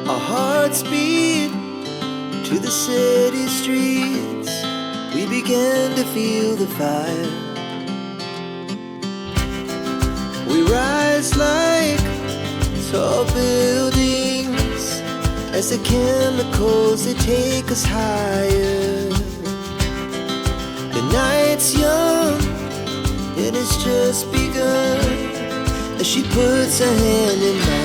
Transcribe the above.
Our hearts beat to the city streets. We began to feel the fire. We rise like tall buildings as the chemicals, they take us higher. The night's young, it has just begun as she puts her hand in mine.